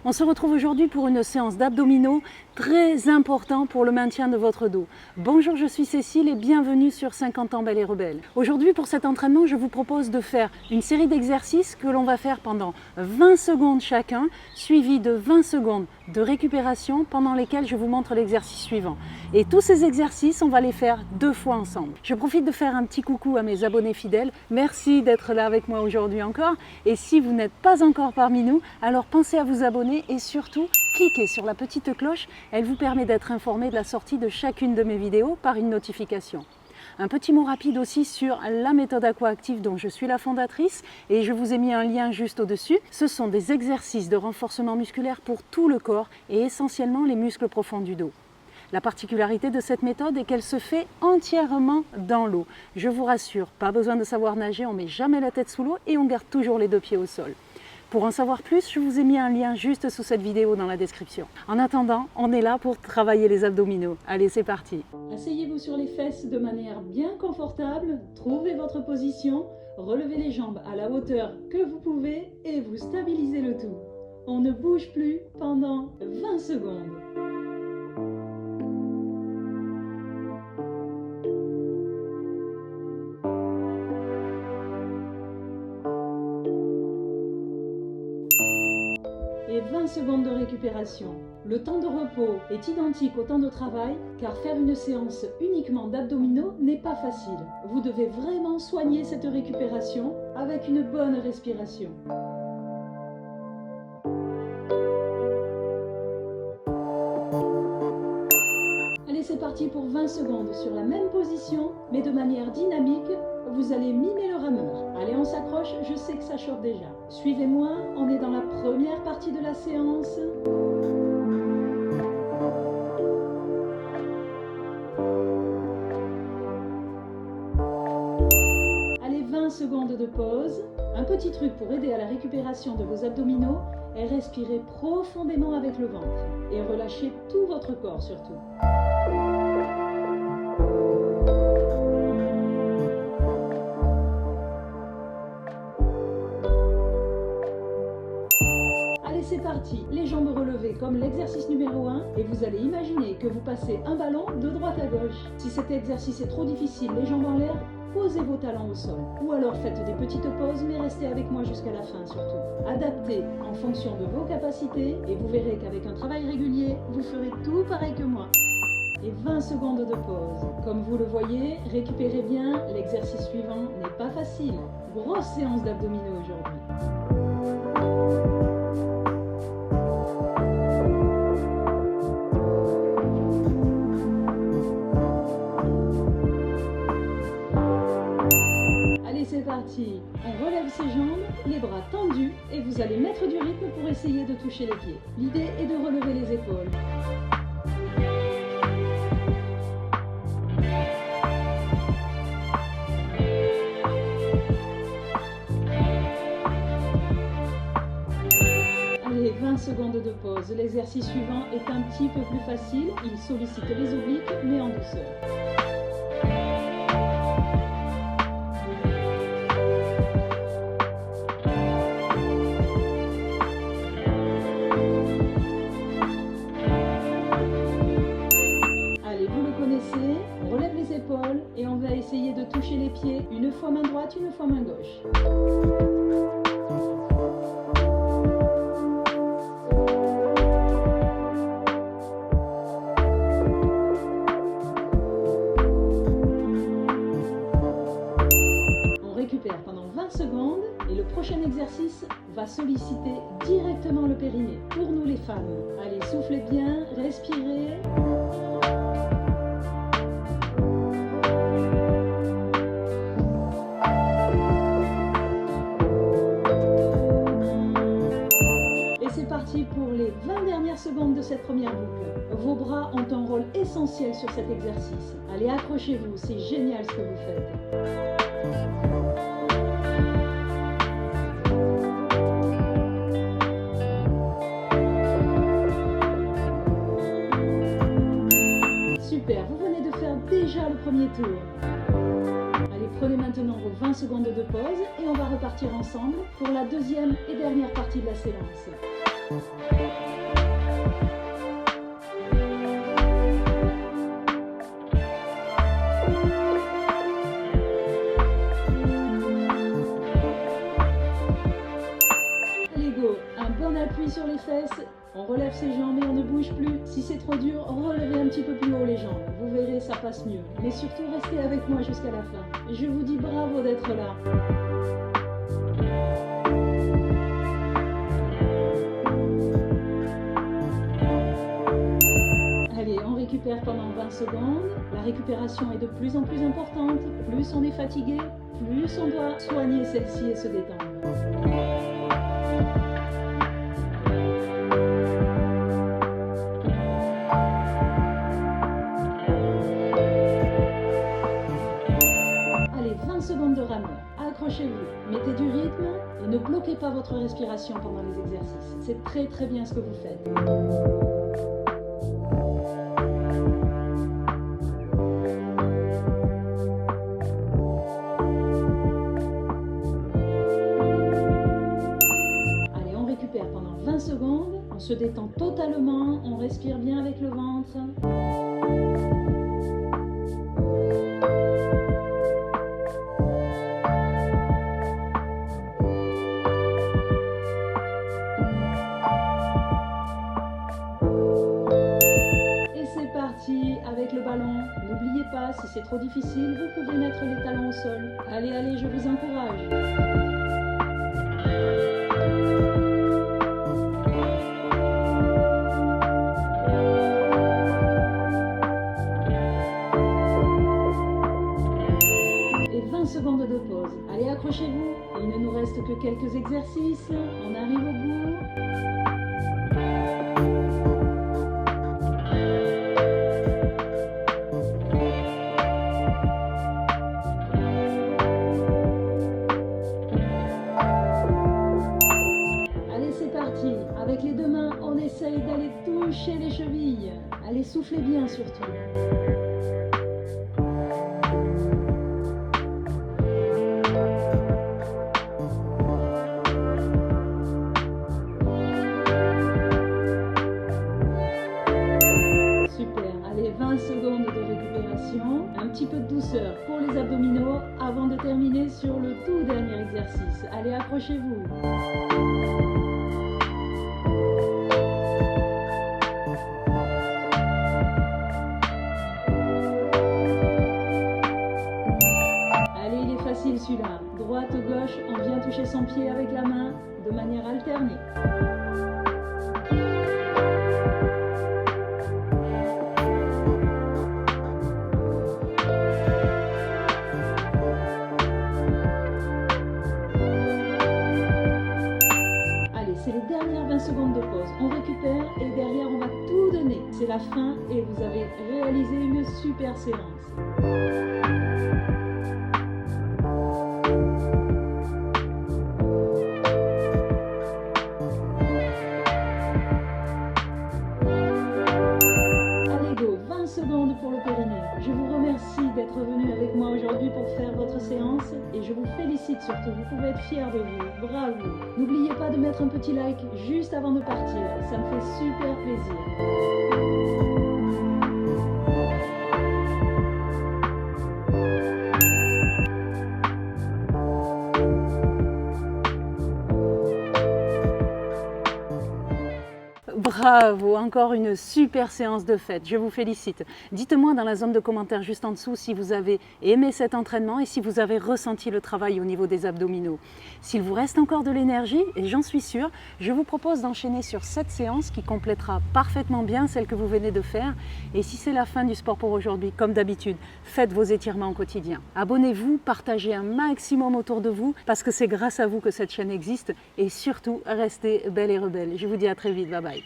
On se retrouve aujourd'hui pour une séance d'abdominaux très importante pour le maintien de votre dos. Bonjour, je suis Cécile et bienvenue sur 50 ans Belle et Rebelle. Aujourd'hui pour cet entraînement, je vous propose de faire une série d'exercices que l'on va faire pendant 20 secondes chacun, suivi de 20 secondes de récupération pendant lesquelles je vous montre l'exercice suivant. Et tous ces exercices, on va les faire 2 fois ensemble. Je profite de faire un petit coucou à mes abonnés fidèles. Merci d'être là avec moi aujourd'hui encore. Et si vous n'êtes pas encore parmi nous, alors pensez à vous abonner et surtout, cliquez sur la petite cloche. Elle vous permet d'être informé de la sortie de chacune de mes vidéos par une notification. Un petit mot rapide aussi sur la méthode Aqua-Active dont je suis la fondatrice et je vous ai mis un lien juste au-dessus. Ce sont des exercices de renforcement musculaire pour tout le corps et essentiellement les muscles profonds du dos. La particularité de cette méthode est qu'elle se fait entièrement dans l'eau. Je vous rassure, pas besoin de savoir nager, on ne met jamais la tête sous l'eau et on garde toujours les 2 pieds au sol. Pour en savoir plus, je vous ai mis un lien juste sous cette vidéo dans la description. En attendant, on est là pour travailler les abdominaux. Allez, c'est parti. Asseyez-vous sur les fesses de manière bien confortable, trouvez votre position, relevez les jambes à la hauteur que vous pouvez et vous stabilisez le tout. On ne bouge plus pendant 20 secondes. Et 20 secondes de récupération. Le temps de repos est identique au temps de travail car faire une séance uniquement d'abdominaux n'est pas facile. Vous devez vraiment soigner cette récupération avec une bonne respiration. Allez, c'est parti pour 20 secondes sur la même position mais de manière dynamique. Vous allez mimer le rameur. Allez, on s'accroche, je sais que ça chauffe déjà. Suivez-moi, on est dans la première partie de la séance. Allez, 20 secondes de pause. Un petit truc pour aider à la récupération de vos abdominaux est respirer profondément avec le ventre et relâcher tout votre corps surtout. C'est parti, les jambes relevées comme l'exercice numéro 1 et vous allez imaginer que vous passez un ballon de droite à gauche. Si cet exercice est trop difficile, les jambes en l'air, posez vos talons au sol. Ou alors faites des petites pauses mais restez avec moi jusqu'à la fin surtout. Adaptez en fonction de vos capacités et vous verrez qu'avec un travail régulier, vous ferez tout pareil que moi. Et 20 secondes de pause. Comme vous le voyez, récupérez bien, l'exercice suivant n'est pas facile. Grosse séance d'abdominaux aujourd'hui. C'est parti, on relève ses jambes, les bras tendus et vous allez mettre du rythme pour essayer de toucher les pieds. L'idée est de relever les épaules. Allez, 20 secondes de pause. L'exercice suivant est un petit peu plus facile, il sollicite les obliques mais en douceur. On relève les épaules et on va essayer de toucher les pieds, une fois main droite, une fois main gauche. On récupère pendant 20 secondes et le prochain exercice va solliciter directement le périnée. Pour nous les femmes, allez, soufflez bien, respirez. Pour les 20 dernières secondes de cette première boucle. Vos bras ont un rôle essentiel sur cet exercice. Allez, accrochez-vous, c'est génial ce que vous faites. Super, vous venez de faire déjà le premier tour. Allez, prenez maintenant vos 20 secondes de pause et on va repartir ensemble pour la deuxième et dernière partie de la séance. Allez go, un bon appui sur les fesses, on relève ses jambes et on ne bouge plus. Si c'est trop dur, relevez un petit peu plus haut les jambes, vous verrez ça passe mieux. Mais surtout restez avec moi jusqu'à la fin. Je vous dis bravo d'être là. Allez, on récupère pendant 20 secondes. La récupération est de plus en plus importante. Plus on est fatigué, plus on doit soigner celle-ci et se détendre. Allez, 20 secondes de rameur. Accrochez-vous, mettez du rythme et ne bloquez pas votre respiration pendant les exercices. C'est très bien ce que vous faites. Allez, on récupère pendant 20 secondes. On se détend totalement, on respire bien avec le ventre. Avec le ballon, n'oubliez pas, si c'est trop difficile, vous pouvez mettre les talons au sol. Allez, je vous encourage. Et 20 secondes de pause. Allez, accrochez-vous. Il ne nous reste que quelques exercices. On arrive au bout. Avec les deux mains, on essaye d'aller toucher les chevilles. Allez, soufflez bien surtout. Super, allez, 20 secondes de récupération. Un petit peu de douceur pour les abdominaux avant de terminer sur le tout dernier exercice. Allez, accrochez-vous. Celui-là, droite, gauche, on vient toucher son pied avec la main de manière alternée. Allez, c'est les dernières 20 secondes de pause. On récupère et derrière on va tout donner. C'est la fin et vous avez réalisé une super séance. Pour le périnée. Je vous remercie d'être venu avec moi aujourd'hui pour faire votre séance et je vous félicite surtout, vous pouvez être fiers de vous, bravo. N'oubliez pas de mettre un petit like juste avant de partir, ça me fait super plaisir. Bravo, encore une super séance de fête, je vous félicite. Dites-moi dans la zone de commentaires juste en dessous si vous avez aimé cet entraînement et si vous avez ressenti le travail au niveau des abdominaux. S'il vous reste encore de l'énergie, et j'en suis sûre, je vous propose d'enchaîner sur cette séance qui complétera parfaitement bien celle que vous venez de faire. Et si c'est la fin du sport pour aujourd'hui, comme d'habitude, faites vos étirements au quotidien. Abonnez-vous, partagez un maximum autour de vous parce que c'est grâce à vous que cette chaîne existe et surtout, restez belle et rebelle. Je vous dis à très vite, bye bye.